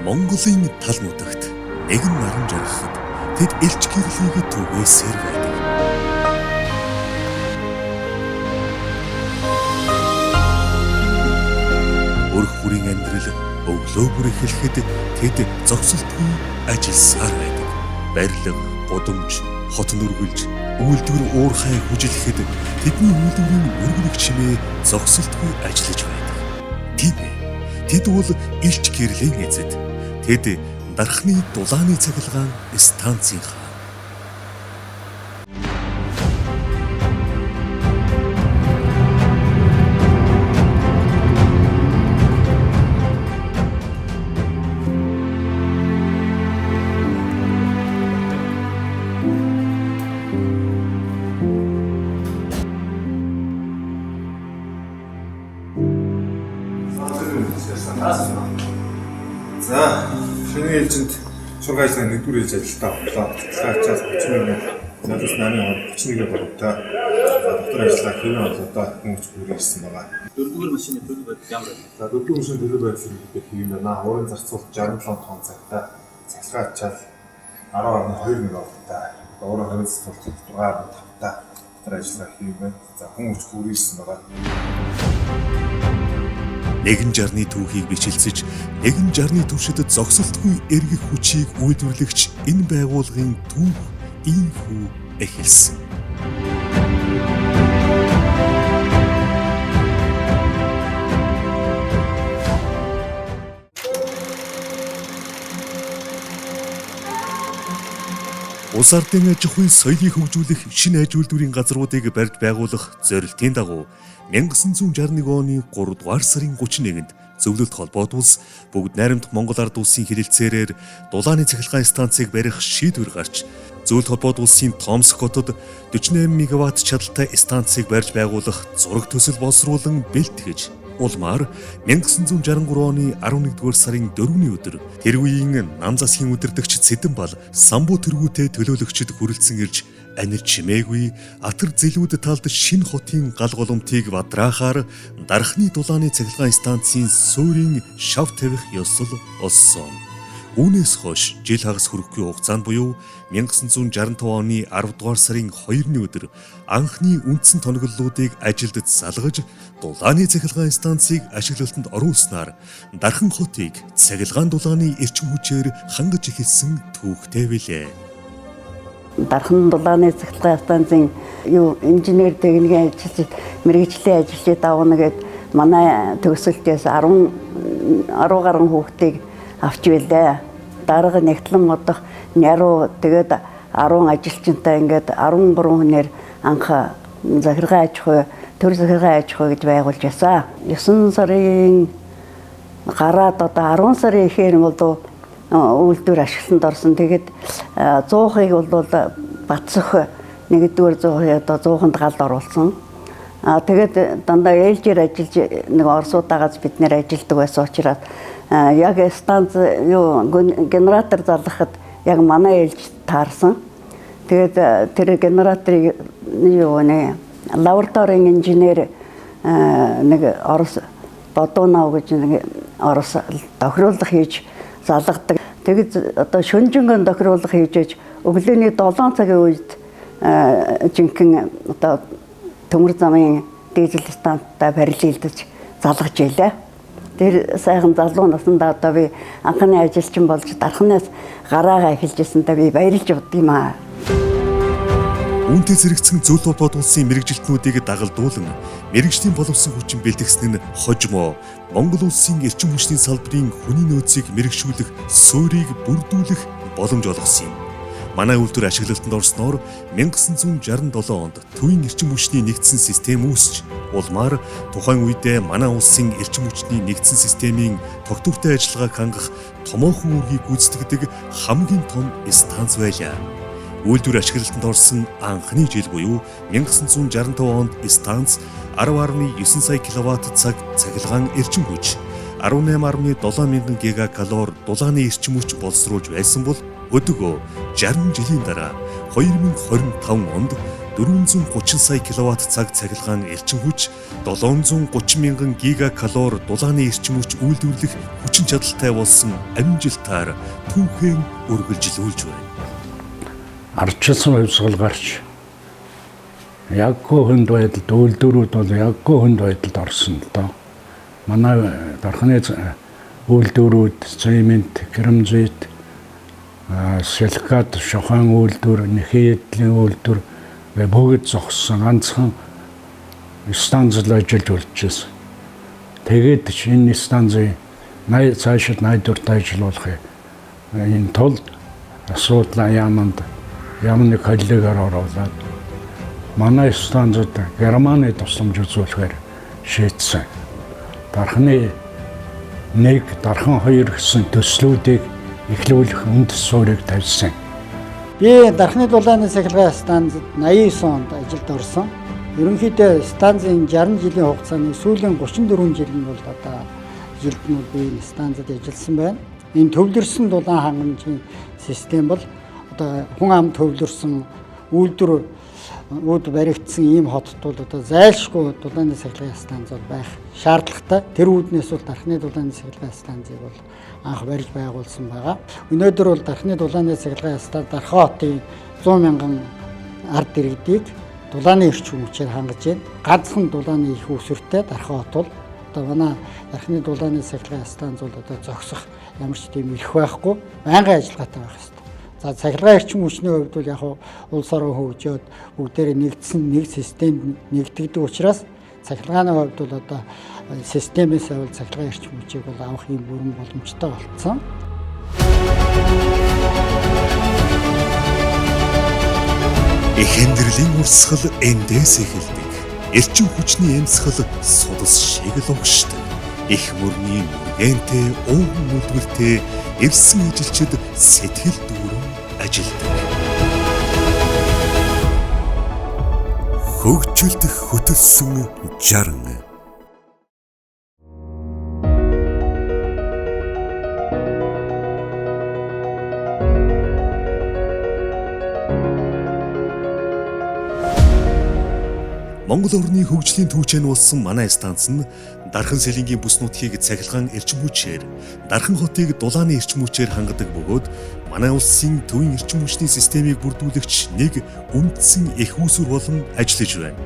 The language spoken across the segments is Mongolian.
Монголын тал нутагт нэгэн наран жаргахад тэд элч гэрлийг түгээсээр байдаг. Өрх бүрийн амьдрал өглөө бүр эхлэхэд тэд зогсолтгүй ажилласаар байдаг. Барилга, гудамж, хот нүргэлж, үйлдвэр уурхай хүжлэхэд тэдний үйлдвэрийн өргөнөх чимээ зогсолтгүй ажиллаж байдаг. Тийм ээ. Тэд бол элч гэрлийн эзэд. Тэд дархны дулааны цахилгаан станцын хаан. За, шинэ ээлжинд шургай ажлын нэгдүгээр ээлж ажилдаа орлоо. Цаашаа 31 залуус 8 бодлоо. Доктор ажиллагаа хэвэн бодлоо хүмүүж бүрээ ирсэн байгаа. Дөрөвдүгээр машины төлөв байдал ямар вэ? За, дөрөвдүгээр машины төлөв байдал хэлбэл хэвэн байна. Уурын зарцуулалт 67 тонн цагтаа цахилгаан ачаал 10.2 мегаватттай. Уурын хорийн зарцуулалт 6.5-та доктор ажиллагаа хэвэн байна. За, хүмүүж бүрээ ирсэн байгаа. Нэгэн жарны түүхийг бичлэлцэж, нэгэн жарны туршид зогсолтгүй эргэх хүчийг үйлдвэрлэгч энэ байгууллагын түүх ийхүү эхэлсэн. Улс ардын аж ахуйн соёлыг хөгжүүлэх шинэ аж үйлдвэрийн газруудыг барьж байгуулах зорилтын дагуу 1961 оны 3 дугаар сарын 31-нд зөвлөлт холбоот улс бүгд найрамдах Монгол ард улсын хэлэлцээрээр дулааны цахилгаан станцыг барих шийдвэр гарч зөвлөлт холбоот улсын Томск хотод 48 мегаватт чадалтай станцыг барьж байгуулах зураг төсөл боловсруулан бэлтгэж улмаар 1963 оны 11-р сарын 4-ний өдөр тэр үеийн нам засгийн удирдагч Цэдэнбал самбуу тэргүүтэй төлөөлөгчд хүрэлцэн ирж анир чимээгүй атар зэлүүд талд шинэ хотын гал голомтыг бадраахаар дархны дулааны цахилгаан станцын суурийн шав тавих ёсол олсон. Үүнээс хойш жил хагас хүрэхгүй хугацаанд буюу 1965 оны 10 дугаар сарын 2-ны өдөр анхны үндсэн тоноглолуудыг ажилд залгаж дулааны цахилгаан станцыг ашиглалтанд оруулснаар дархан хотыг цахилгаан дулааны эрчим хүчээр хангаж эхэлсэн түүхтэй билээ. Дархан дулааны цахилгаан станцын инженер техникийн ажилчид мэргэжлийн ажилчид давна гээд манай төгсөлтөөс 10 гаруй хүүхдийг авч билээ. Дарга нэгтлэн модох няруу тэгээд 10 ажилчинтай ингээд 13 хүнээр анх захиргаан аж ахуй төр захиргаан аж ахуй гэж байгуулж ясаа. 9 сарын гараад одоо 10 сарын ихээр бол үйлдвэр ашиглалтанд орсон. Тэгээд 100-ыг бол Батсөх 1-р 100-ыг одоо 100-нд галд оруулсан. Тэгээд дандаа ээлжээр ажиллаж нэг орсуудаагаас бид нэр ажилдаг байсан учраас яг станц генератор залгахад яг манай ээлж таарсан. Тэгээд тэр генераторыг лабораторийн инженер нэг Орос Бодунов гэж нэг Орос тохируулах хийж залгадаг. Тэгээд одоо шөнжингэн тохируулах хийж өглөөний 7 цагийн үед жинхэнэ одоо төмөр замын дизель станцтай барилдаж залгаж илээ. Тэр сайхан залуу насндаа одоо би анхны ажилчин болж дархнаас гараагаа эхэлжсэндээ би баярлж удаа юм аа. Үүнтэй зэрэгцэн зөвлөлт холбоот улсын мэрэгжилтнүүдийг дагалдуулан мэрэгжлийн боловсон хүчин бэлтгэсэн нь хожимо Монгол улсын эрчим хүчний салбарын хүний нөөцийг мэрэгшүүлэх суурийг бүрдүүлэх боломж олгосон юм. Манай үйлдвэр ашиглалтанд орсноор 1967 онд төвийн эрчим хүчний нэгдсэн систем үүсч улмаар тухайн үедээ манай улсын эрчим хүчний нэгдсэн системийн тогтвортой ажиллагааг хангах томоохон үргийг гүйцэтгэдэг хамгийн том станц байлаа. Үйлдвэр ашиглалтанд орсон анхны жил буюу 1965 онд станц 10.9 сая киловатт цаг цахилгаан эрчим хүч 18.7 мянган гигакалори дулааны эрчим хүч боловсруулж байсан бол өдөгөө 60 жилийн дараа 2025 онд 430 сая киловатт цаг цахилгаан эрчим хүч, 730 мянган гигакалори дулааны эрчим хүч үйлдвэрлэх хүчин чадалтай болсон амжилтаар түүхэн үргэлжлүүлж байна. Ардчилсан хувьсгал гарч яггүй хүнд байдалд үйлдвэрүүд бол яггүй хүнд байдалд орсон л доо. Манай дархны үйлдвэрүүд цемент, керамзит, силикат, шохон үйлдвэр, нэхээдлийн үйлдвэр бүгд зогссон. Ганцхан станцд ажиллаж болчихсон. Тэгээд энэ станцыг цаашид найдвартай ажиллуулах энэ тул асуудал ямны коллегаар оруулаад манай станцд Германы тусламж үзүүлэхээр шийдсэн. Дархны 1, дархан 2 гэсэн төслүүдийг эхлүүлэх үндэс суурийг тавьсан. Би дархны дулааны цахилгаан станцд 89 онд ажилд орсон. Ерөнхийдөө станцын 60 жилийн хугацааны сүүлийн 34 жил нь бол одоо жилд нь би энэ станцд ажилласан байна. Энэ төвлөрсөн дулаан хангамжийн систем бол одоо хүн ам төвлөрсөн үйлдвэрүүд баригдсан ийм хотод бол одоо зайлшгүй дулааны цахилгаан станц бол байх шаардлагатай. Тэр үүднээс бол дархны дулааны цахилгаан станцыг бол анх барьж байгуулсан байгаа. Өнөөдөр бол дархны дулааны цахилгаан станц Дархан хотын 100 мянган ард иргэдийг дулааны эрчим хүчээр хангаж байна. Ганцхан дулааны их усүртэй Дархан хот бол одоо манай дархны дулааны цахилгаан станц бол одоо зогсох ямар ч тийм эрх байхгүй, байнгын ажиллагаатай байх ёстой. За цахилгаан эрчим хүчний хувьд бол яг улс орон хөгжөөд бүгдээрээ нэгдсэн нэг системд нэгдэгдэг учраас цахилгааны хувьд бол одоо системээс авал цахилгаан эрчим хүчийг бол авах юм бүрэн боломжтой болсон. Эхэндрлийн урсгал эндээс эхэлдэг. Эрчим хүчний эмсгэл судас шиг л угшдаг. Их мөрний нүргэнтэй, өвгөн мүдгэлтэй ирсэн ажилчид сэтгэл дүүрэн ажилдаг. Хөгжилд хөтөлсөн 60. Монгол орны хөгжлийн түүчээр болсон манай станц нь Дархан сэлэнгийн бүс нутгийг цахилгаан эрчим хүчээр, Дархан хотыг дулааны эрчим хүчээр хангадаг бөгөөд манай улсын төвийн эрчим хүчний системийг бүрдүүлэгч нэг үндсэн их үүсвэр болон ажиллаж байна.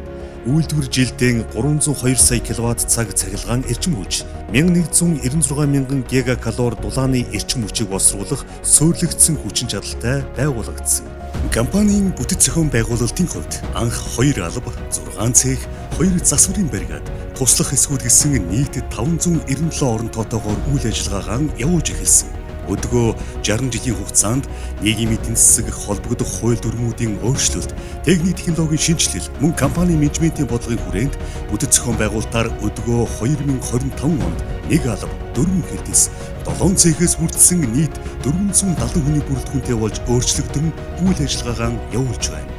Үйлдвэр жилдээ 302 сая киловатт цаг цахилгаан эрчим хүч, 1196 мянган гигакалори дулааны эрчим хүчийг боловсруулах суурилагдсан хүчин чадалтай байгуулагдсан. Компанийн бүтэц зохион байгуулалтын хувьд анх 2 алба, 6 цех, 2 засварын бригад, туслах эсгүүд гэсэн нийт 597 орон тоотоогоор үйл ажиллагаагаа явуулж эхэлсэн. Өдгөө 60 жилийн хугацаанд нийгмийн эдийн засаг холбогдох хууль дүрмүүдийн өөрчлөлт, техник технологийн шинжилэл, мөн компани менежментийн бодлогын хүрээнд бүтэц зохион байгуулалтаар өдгөө 2025 онд 1 алба, 4 хэлтэс, 7 цехээс бүрдсэн нийт 470 хүний бүрэлдэхүүнтэй болж өөрчлөгдөн үйл ажиллагаагаа явуулж байна.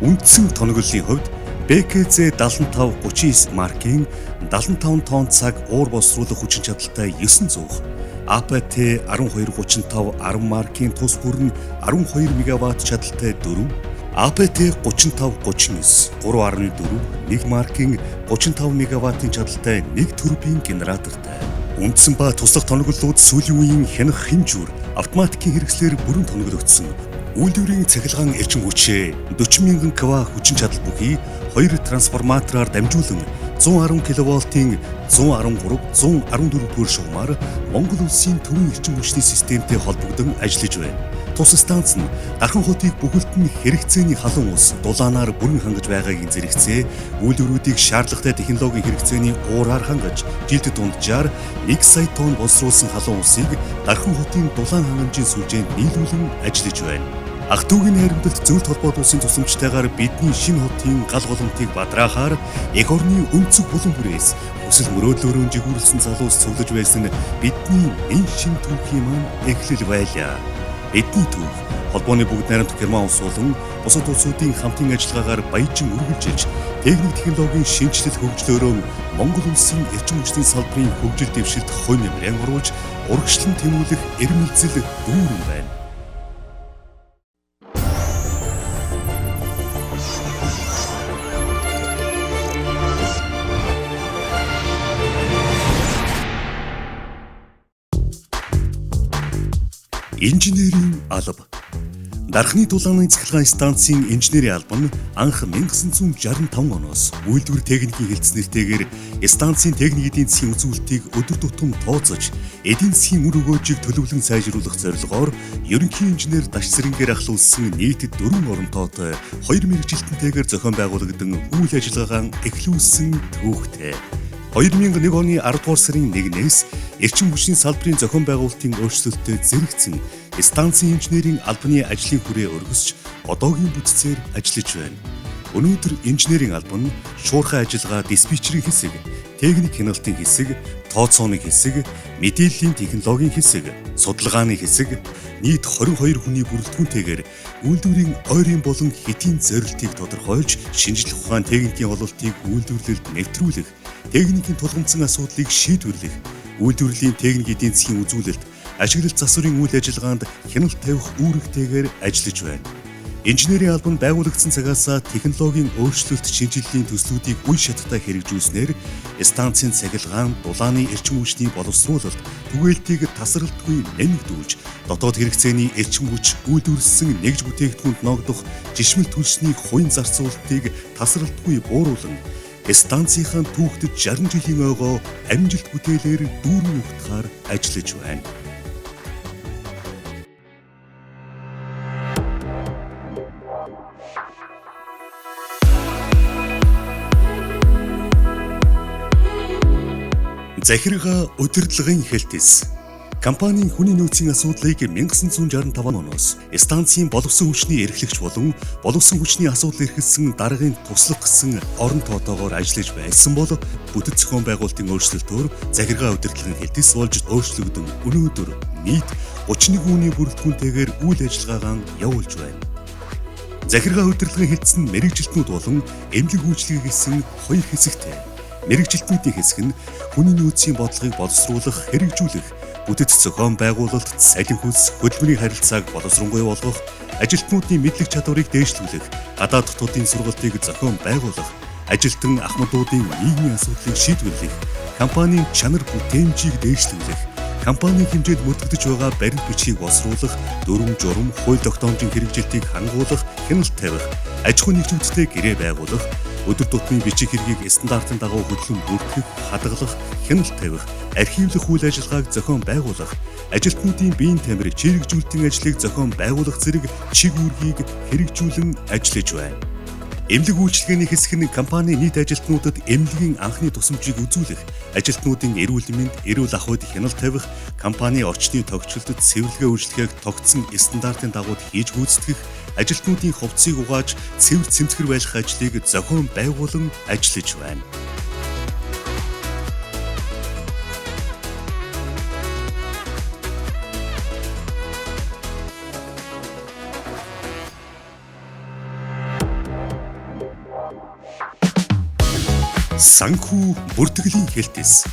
Үндсэн тоноглолын хувьд БКЗ 7539 маркийн 75 тонн цаг уур боловсруулах хүчин чадалтай 900, АПТ 1235 10 маркийн тус бүр нь 12 мегаватт чадалтай 4, АПТ 3539 3.4 1 маркийн 35 мегаваттын чадалтай 1 турбин генератортай. Үндсэн ба туслах тоноглолууд сүүлийн үеийн хянах хэмжүүр автоматикийн хэрэгслээр бүрэн тоноглогдсон. Үйлдвэрийн цахилгаан эрчим хүчээ 40 мянган кВт хүчин чадал бүхий 2 трансформатороор дамжуулан 110 кВт-ийн 113, 114 дугаар шугамаар Монгол улсын төвийн эрчим хүчний системтэй холбогдсон ажиллаж байна. Тус станц нь Дархан хотыг бүхэлд нь хэрэгцээний халуун ус дулаанаар бүрэн хангаж байгаагийн зэрэгцээ, үйлдвэрүүдийг шаардлагатай технологийн хэрэгцээний уураар хангаж, жилд дунджаар 1 сая тонн боловсруулсан халуун усыг Дархан хотын дулаан хангамжийн сүлжээнд нийлүүлэн ажиллаж байна. Ах トゥ угийн найрамдалт зөвлөлт холбоот улсын тусламжтайгаар бидний шинэ хотын гал голомтыг бадраахаар эх орны өнцөг булан бүрээс хүсэл мөрөөдлөөрөө жигүүрлсэн залуус цуглаж байсан бидний энэ шинэ түүхийн маань эхлэл байлаа. Бидний түүх холбооны бүгд найрамдах Герман улс болон бусад улсуудын хамтын ажиллагаагаар баяжин үргэлжилж, техник технологийн шинжилэл хөгжлөөрөө Монгол улсын эрчим хүчний салбарын хөгжил дэвшилт хувь нэмрээ оруулж, урагшлан тэмүүлэх эрмэлзэл дүүрэн байна. Инженерийн алба. Дархны дулааны цахилгаан станцын инженерийн алба нь анх 1965 оноос үйлдвэр техникийн хэлтснэртэйгээр станцын техник эдийн засгийн үзүүлэлтийг өдөр тутам тооцож, эдийн засгийн үр өгөөжийг төлөвлөн сайжруулах зорилгоор ерөнхий инженер Даш Цэрэнгээр ахлуулсан нийт 4 оронтойтой 2 мэргэжилтэнтэйгээр зохион байгуулагдсан үйл ажиллагаан эхлүүлсэн төвөгтэй. 2001 оны 10 дугаар сарын 1-ээс эрчим хүчний салбарын зохион байгуулалтын өөрчлөлтөд зэрэгцэн станцын инженерийн албаны ажлын хүрээ өргөсч одоогийн бүтцээр ажиллаж байна. Өнөөдөр инженерийн алба нь шуурхай ажиллагаа диспетчерийн хэсэг, техник хяналтын хэсэг, тооцооны хэсэг, мэдээллийн технологийн хэсэг, судалгааны хэсэг, нийт 22 хүний бүрэлдэхүүнтэйгээр үйлдвэрийн ойрын болон хэтийн зорилтыг тодорхойлж, шинжлэх ухаан техникийн ололтыг үйлдвэрлэлд нэвтрүүлэх, техникийн тулгымдсан асуудлыг шийдвэрлэх, үйлдвэрлэлийн техник эдийн засгийн үзүүлэлт, ашиглалт засварын үйл ажиллагаанд хяналт тавих үүрэгтэйгээр ажиллаж байна. Инженерийн алба нь байгуулагдсан цагаас технологийн өөрчлөлт шинжилгээний төслүүдийг үе шаттай хэрэгжүүлснээр станцын цахилгаан, дулааны эрчим хүчний боловсруулалт, түгээлтийг тасралтгүй нэмэгдүүлж, дотоод хэрэгцээний эрчим хүч үйлдвэрлэсэн нэгж бүтээгдэхүүнд ногдох жишмэл түлшний хувийн зарцуулалтыг тасралтгүй бууруулан станцынхаа түүхтэд 60 жилийн ойгоо амжилт бүтээлээр дүүрэн ухтахаар ажиллаж байна. Захиргаа удирдлагын хэлтэс. Компанийн хүний нөөцийн асуудлыг 1965 оноос станцын боловсон хүчний эрхлэгч болон боловсон хүчний асуудал эрхэлсэн даргын туслах гэсэн орон тоотоогоор ажиллаж байсан бол бүтэц зохион байгуулалтын өөрчлөлтөөр захиргаа удирдлагын хэлтэс болж өөрчлөгдөн өнөөдөр нийт 31 хүний бүрэлдэхүүнтэйгээр үйл ажиллагаагаа явуулж байна. Захиргаа удирдлагын хэлтэс нь мэргэжилтнүүд болон эмнэлэг үйлчлэгийг хийсэн хоёр хэсэгтэй. Мэргэжилтнүүдийн хэсэг нь хүний нөөцийн бодлогыг боловсруулах, хэрэгжүүлэх, бүтэц зохион байгуулалт, салхин хөлс, хөдөлмөрийн харилцааг боловсронгуй болгох, ажилтнуудын мэдлэг чадварыг дээшлүүлэх, гадаад дотоодын сургалтыг зохион байгуулах, ажилтан ахмадуудын нийгмийн асуудлыг шийдвэрлэх, компанийн чанар бүтээмжийг дээшлүүлэх, компанийн хэмжээнд мөрдөгдөж байгаа баримт бичгийг боловсруулах, дүрм журам, хууль тогтоомжийн хэрэгжилтийг хангуулах, хяналт тавих, аж ахуй нэгжүүдтэй гэрээ байгуулах, өдөр тутмын бичиг хэргийг стандартын дагуу хөдлөн бүртгэх, хадгалах, хяналт тавих, архивлах үйл ажиллагааг зохион байгуулах, ажилтнуудын биеийн тамир чирэгжүүлэлтийн ажлыг зохион байгуулах зэрэг чиг үүргийг хэрэгжүүлэн ажиллаж байна. Эмнэлэг үйлчилгээний хэсэг нь компанийн нийт ажилтнуудад эмнэлгийн анхны тусламжийг үзүүлэх, ажилтнуудын эрүүл мэнд, эрүүл ахуйд хяналт тавих, компани орчны тогтчлолтод цэвэрлэгээ үйлчлэгийг тогтсон стандартын дагуу хийж гүйцэтгэх, ажилтнуудын хувцсыг угааж цэвэр цэмцгэр байлгах ажлыг зохион байгуулан ажиллаж байна. Санхүү бүртгэлийн хэлтэс.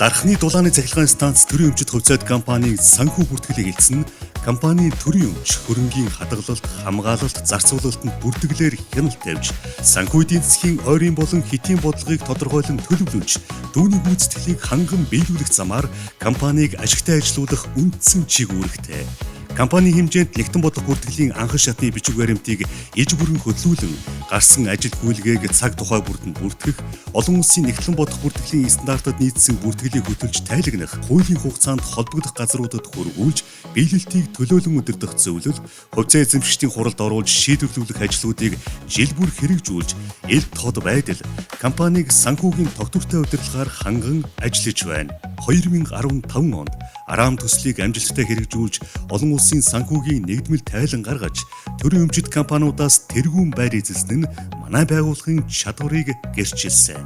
Дархны дулааны цахилгаан станц төрийн өмчит хувьцаат компанийн санхүү бүртгэлийг хэлсэн компани төрийн өмч, хөрөнгийн хадгалалт, хамгаалалт, зарцуулалтанд бүртгэлээр хяналт тавьж, санхүү эдийн засгийн ойрын болон хэтийн бодлогыг тодорхойлон төлөвлөж, түүний гүйцэтгэлийг ханган биелүүлэх замаар компанийг ашигтай ажилуулах үндсэн чиг үүрэгтэй. Компани хэмжээнд нэгтэн бодлого бүртгэлийн анхан шатны бичиг баримтыг иж бүрэн хөдлүүлэн гарсан ажил гүйлгээг цаг тухай бүрдэнд бүртгэх, олон улсын нэгтлэн бодлого бүртгэлийн стандартад нийцсэн бүртгэлийг хөтөлж тайлагнах, хуулийн хугацаанд холбогдох газруудад хөрвүүлж, биелэлтийг төлөөлөн удирдах зөвлөл, хувьцаа эзэмшигчдийн хуралд оруулж шийдвэрлүүлэх ажлуудыг жил бүр хэрэгжүүлж, ил тод байдал компаниг санхүүгийн тогтвортой удирдлагаар ханган ажиллаж байна. 2015 онд араам төслийг амжилттай хэрэгжүүлж, олон улсын санхүүгийн нэгдмэл тайлан гаргаж, төрийн өмчит компаниудаас тэргүүн байр эзэлсэн нь манай байгууллагын чадварыг гэрчилсэн.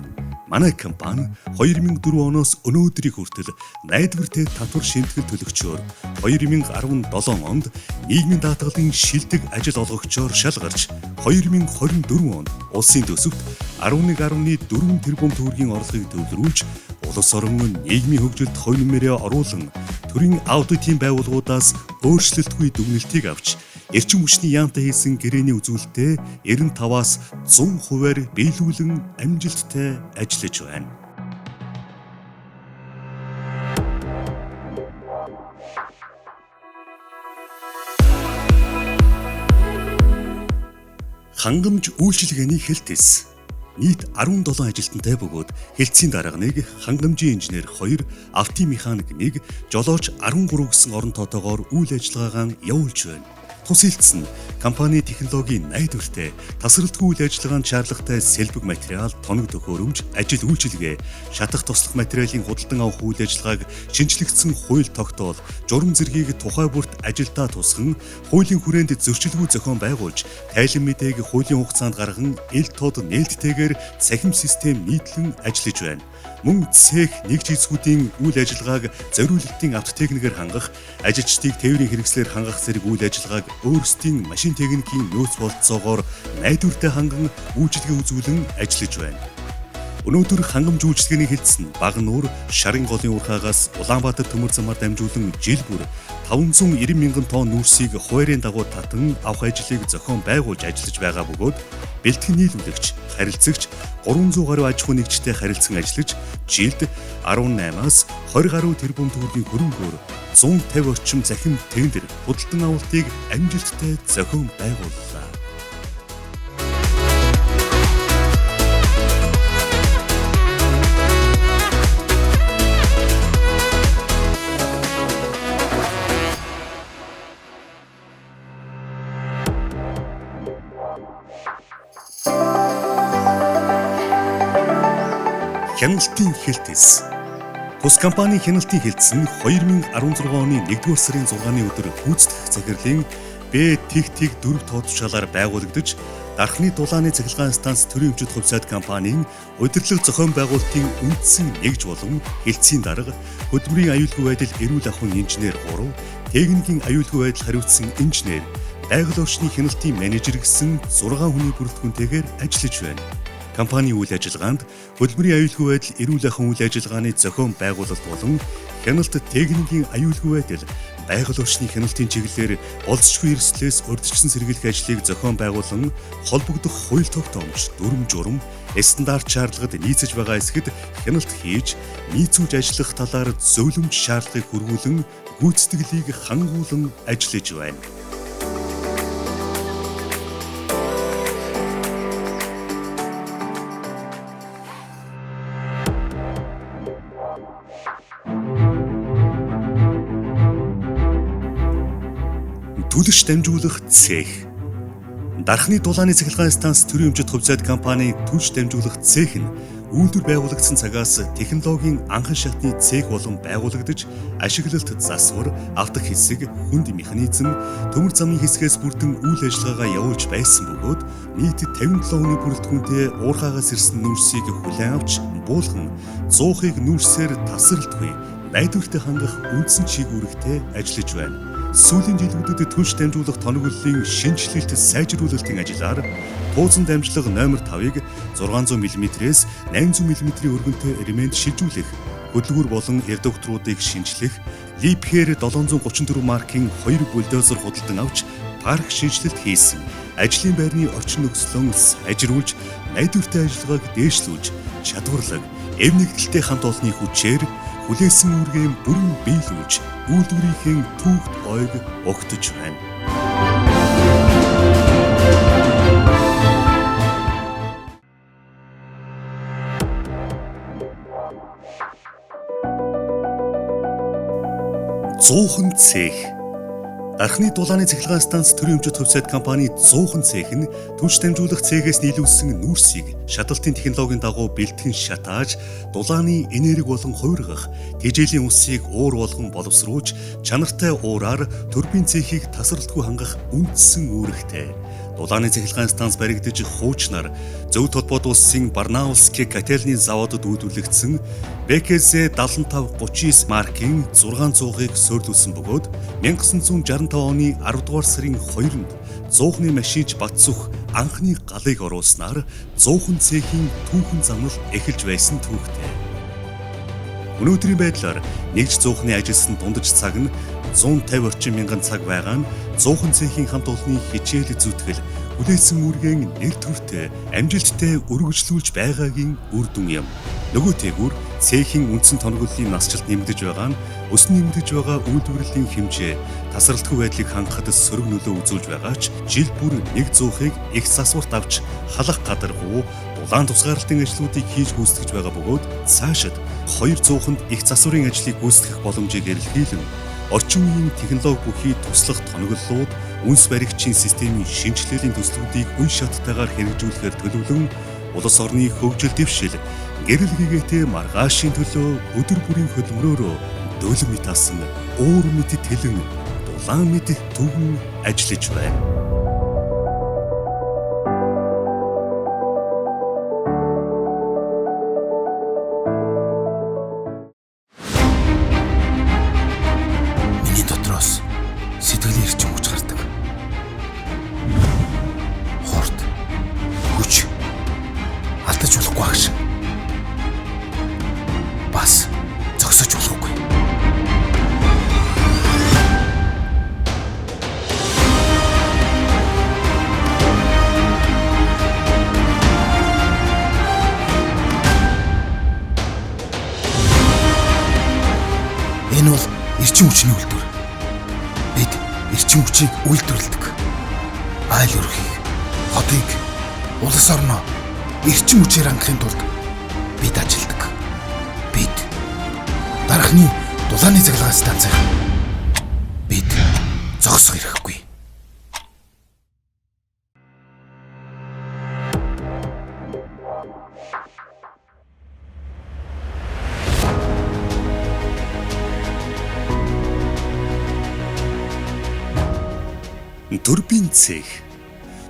Манай компани 2004 оноос өнөөдрийг хүртэл найдвартай татвар шимтгэл төлөгчөөр 2017 онд нийгмийн даатгалын шилдэг ажил олгогчоор шалгарч 2024 онд улсын төсөвт 11.4 тэрбум төгрөгийн орлогыг төвлөрүүлж улс орон нийгмийн хөгжилд хувь нэмрээ оруулан төрийн аудитын байгууллагуудаас өөрчлөлтгүй дүгнэлтийг авч эрчим хүчний яамтай хийсэн гэрээний үзүүлэлтээ 95-аас 100% биелүүлэн амжилттай ажиллаж байна. Хангамж үйлчилгээний хэлтэс. Нийт 17 ажилтнтай бөгөөд хэлтсийн дарга 1, хангамжийн инженер 2, автомеханик 1, жолооч 13 гэсэн орон тоотоогоор үйл ажиллагаагаа явуулж байна. Тус хэлтс нь компани технологийн найдвартай, тасралтгүй үйл ажиллагаанд шаардлагатай сэлбэг материал, тоног төхөөрөмж, ажил үйлчилгээ, шатах туслах материалын худалдан авах үйл ажиллагааг шинжлэгдсэн хууль тогтоол, журам зэргийг тухай бүрт ажилдаа тусган, хуулийн хүрээнд зөрчилгүй зохион байгуулж, тайлан мэдээг хуулийн хугацаанд гарган ил тод нээлттэйгээр цахим систем нийтлэн ажиллаж байна. Мөн цех нэгж эзгүүдийн үйл ажиллагааг зориулалтын автотехникээр хангах, ажилчдыг тээврийн хэрэгслээр хангах зэрэг үйл ажиллагааг өөрсдийн машин техникийн нөөц бололцоогоор найдвартай ханган үйлчилгээ үзүүлэн ажиллаж байна. Өнөөдөр хангамж үйлчилгээний хэлтс нь Багнуур, Шарын голын урхаагаас Улаанбаатар төмөр замаар дамжуулан жил бүр 590 мянган тонн нүүрсийг хуваарийн дагуу татан авах ажлыг зохион байгуулж ажиллаж байгаа бөгөөд бэлтгэн нийлүүлэгч, харилцагч 300 гаруй аж ахуй нэгжтэй харилцан ажиллаж жилд 18-аас 20 гаруй тэрбум төгрөгийн хөрөнгөөр 150 орчим захим тендер худалдан авалтыг амжилттай зохион байгууллаа. Хяналтын хэлтэс. Тус компани хяналтын хэлтс нь 2016 оны 1-р сарын 6-ны өдөр гүйцэтгэх захирлын Б-Тэг 4 тоотчаалаар байгуулагдаж, дархны дулааны цахилгаан станц төрийн өмчит хувьсаад компанийн удирдлага зохион байгуулалтын үндсэн нэгж болон хэлтсийн дарга, хөдөлмөрийн аюулгүй байдал эрүүл ахуйн инженер 3, техникийн аюулгүй байдал хариуцсан инженер, байгаль орчны хяналтын менежер гэсэн 6 хүний бүрэлдэхүүнтэйгээр ажиллаж байна. Компани үйл ажиллагаанд хөдөлмөрийн аюулгүй байдал эрүүл ахуйн үйл ажиллагааны зохион байгуулалт болон хяналт техникийн аюулгүй байдал, байгаль орчны хяналтын чиглэлээр болцшгүй эрсдлээс урьдчилсан сэргийлэх ажлыг зохион байгуулан холбогдох хууль тогтоомж, дүрм журам, стандарт шаардлагад нийцэж байгаа хэсгэд хяналт хийж, нийцүүлж ажиллах талаар зөвлөмж шаардлагыг хүргүүлэн гүйцэтгэлийг хангуулан ажиллаж байна. Түлш дамжуулах цех. Дархны дулааны цахилгаан станц төрийн өмчит хувьсаад компани түлш дамжуулах цех нь үйлдвэр байгуулагдсан цагаас технологийн анхан шатны цех болон байгуулагдаж, ашиглалт засвар, автах хэсэг, хүнд механизм, төмөр замын хэсгээс бүрдэн үйл ажиллагаагаа явуулж байсан бөгөөд нийт 57 хүний бүрэлдэхүүнтэй уурхаагаас ирсэн нүүрсийг хүлээн авч буулган 100-ыг нүүрсээр тасралтгүй найдвартай хангах үндсэн чиглэлтэй ажиллаж байна. Сүүлийн жилүүдэд түлш дамжуулах тоноглолын шинжилэлт сайжруулалтын ажиллаар тууцан дамжлага номер 5-ыг 600 мм-ээс 800 мм-ийн өргөнтэй ремэнд шилжүүлэх, хөдөлгүүр болон редукторуудыг шинжлэх, Liebherr 734 маркийн 2 бульдозер худалдан авч парк шинжилэлт хийсэн. Ажлын байрны орчин нөхцөлөө сайжруулж, найдвартай ажиллагааг дээшлүүлж, чадварлаг, эв нэгдэлтэй хамт олонны хүчээр хүлээсэн үүргээ бүрэн биелүүлж, үйлдвэрийн түүхт ойг огтж байна. Зуухан цех. Дархны дулааны цахилгаан станц төрийн өмчит хувьсаад компани зуухан цех нь түлш дамжуулах цехээс нийлүүлсэн нүүрсийг шаталтын технологийн дагуу бэлтгэн шатааж, дулааны энерги болон хувиргах, тэжээлийн усыг уур болгон боловсруулж, чанартай уураар турбин цехийг тасралтгүй хангах үндсэн үүрэгтэй. Дулааны цахилгаан станц баригдаж хуучнаар Зөв толгойд улсын Барнаулские котельний заводод үйлдвэрлэгдсэн БКЗ 7539 маркийн 600-ыг суурилуулсан бөгөөд 1965 оны 10 дугаар сарын 2-нд 100-ны машинч Батцүх анхны галыг оруулснаар 100хан цехийн түүхэн замнал эхэлж байсан түүхтэй. Өнөөдрийн байдлаар нэгж 100-ны ажилсан дундаж цаг нь 150 орчим мянган цаг байгаа нь 100хан цехийн хамт олонны хичээл зүтгэл хүлээсэн үүргээ нэр төртэй амжилттай өргөжлүүлж байгаагийн үр дүн юм. Нөгөө тээгүүр цехийн үндсэн тоноглолын насжилт нэмэгдэж байгаа нь өснө нэмэгдэж байгаа үйлдвэрлэлийн хэмжээ тасралтгүй байдлыг хангахад сөрөг нөлөө үзүүлж байгаа ч жил бүр 100-ыг их засварт авч халах гадаргуу улаан тусгаарлалтын ажлуудыг хийж гүйцэтгэж байгаа бөгөөд цаашид 200-нд их засварын ажлыг гүйцэтгэх боломжийг эрэлхийлэн орчин үеийн технологи бүхий туслах тоноглолууд үнс баригчийн системийн шинжилгээлийн төслүүдийг үн шаттайгаар хэрэгжүүлэхээр төлөвлөн улс орны хөгжил дэвшил гэрэл гэгээтэй маргаашийн төлөө өдөр бүрийн хөдөлмөрөөрөө дөлөм мэт асан уур мэт тэлэн дулаан мэт түгэн ажиллаж байна. Миний дотроос сэтгэлийн эрчим хүч гардаг. Хорт хүч алдаж болохгүй агш. Бас зогсож болохгүй. Энэ бол эрчим хүчний үйлдвэр. Бид эрчим хүчийг үйлдвэрлэдэг. Айл өрхийг, хотыг, улс орноо эрчим хүчээр хангахын тулд бид ажилладаг. Бид дарахны дулааны цахилгаан станцаар бид зогсох хэрэггүй. Турбин цех.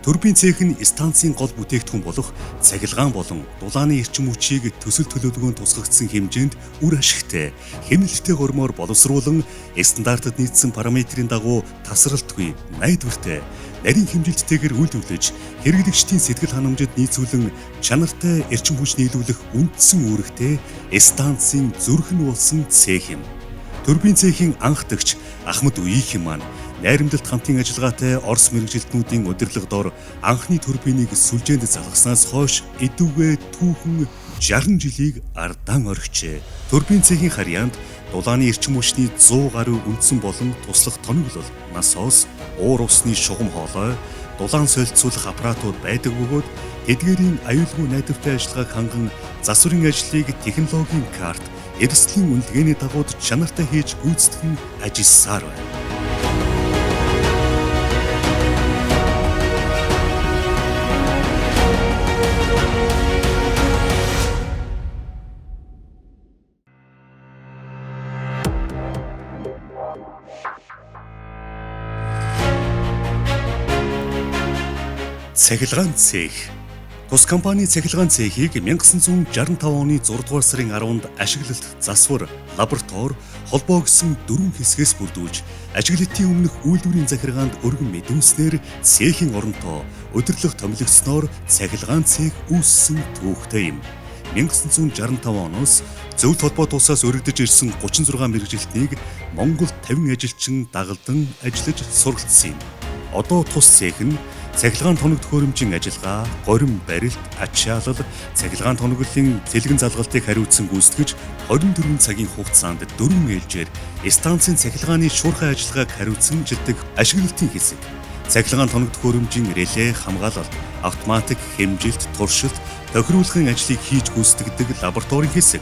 Турбин цех нь станцын гол бүтээгдэхүүн болох цахилгаан болон дулааны эрчим хүчийг төсөл төлөвлөгөөнд тусгагдсан хэмжээнд үр ашигтай, хяналттай гормоор боловсруулан стандартад нийцсэн параметрийн дагуу тасралтгүй, найдвартай, нарийн хэмжилттэйгээр үйлдвэрлэж, хэрэглэгчдийн сэтгэл ханамжид нийцүүлэн чанартай эрчим хүч нийлүүлэх үндсэн үүрэгтэй станцын зүрхэн болсон цех юм. Турбин цехийн анхдагч Ахмад Үеийнхэн маань найрамдалт хамтын ажиллагаатай Орос мэргэжилтнүүдийн удирдлага дор анхны турбиныг сүлжээнд залгаснаас хойш эдүгээ түүхэн 60 жилийг ардаан орхижээ. Турбин цехийн харьяанд дулааны эрчим хүчний 100 гаруй үндсэн болон туслах тоноглол, насоос, уур усны шугам хоолой, дулаан солилцуулах аппаратууд байдаг бөгөөд эдгээрийн аюулгүй найдвартай ажиллагааг ханган засварын ажлыг технологийн карт, эрсдлийн үнэлгээний дагуу чанартай хийж гүйцэтгэн ажилласаар байна. Цахилгаан цех. Тус компани цахилгаан цехийг 1965 оны 6 дугаар сарын 10-нд ашиглалт, засвар, лаборатори, холбоо гэсэн 4 хэсгээс бүрдүүлж, ажиглалтын өмнөх үйлдвэрийн захиргаанд өргөн мэдүүлснээр цехийн оронтоо удирдлага томилогдсноор цахилгаан цех үүссэн түүхтэй юм. 1965 оноос зөвлөлт холбоо тусаас өргөдөж ирсэн 36 мэргэжилтнийг Монголд 50 ажилчин дагалдан ажиллаж сургалтсан юм. Одоо тус цех нь цахилгаан тоног төхөөрөмжийн ажиллагаа, горим барилт, ачаалал, цахилгаан тоноглолын цэлгэн залгалтыг хариуцсан гүйцэтгэж 24 цагийн хугацаанд 4 ээлжээр станцын цахилгааны шуурхай ажиллагааг хариуцсан жилдэг ашиглалтын хэсэг. Цахилгаан тоног төхөөрөмжийн реле хамгаалалт, автоматик хэмжилт, туршилт, тохируулахын ажлыг хийж гүйцэтгэдэг лабораторийн хэсэг.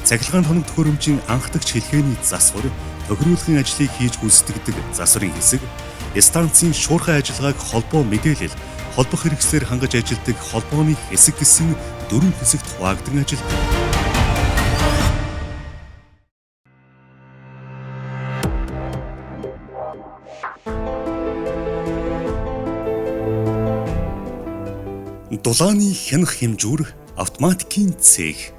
Цахилгаан тоног төхөөрөмжийн анхдагч хэлхээний засвар, тохируулахын ажлыг хийж гүйцэтгэдэг засварын хэсэг. Станцын шуурхай ажиллагааг холбоо мэдээлэл, холбох хэрэгслээр хангаж ажилладаг холбооны хэсэг гэсэн 4 хэсэгт хуваагдсан ажилладаг. Дулааны хянах хэмжүүр, автоматикийн цех.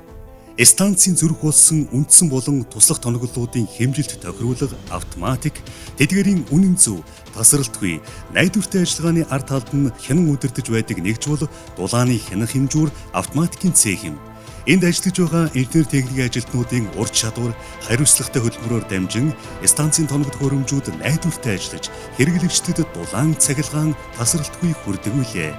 Станцын зүрх болсон үндсэн болон туслах тоноглолуудын хэмжилт тохируулга, автоматик, тэдгээрийн үнэн зөв, тасралтгүй, найдвартай ажиллагааны ард талд нь хянан удирдах байдаг нэгж бол дулааны хянах хэмжүүр, автоматикийн цех юм. Энд ажиллаж байгаа инженер техникийн ажилтнуудын ур чадвар, хариуцлагатай хөдөлмөрөөр дамжин станцын тоног төхөөрөмжүүд найдвартай ажиллаж, хэрэглэгчдэд дулаан цахилгаан тасралтгүй хүрдэг үлээ.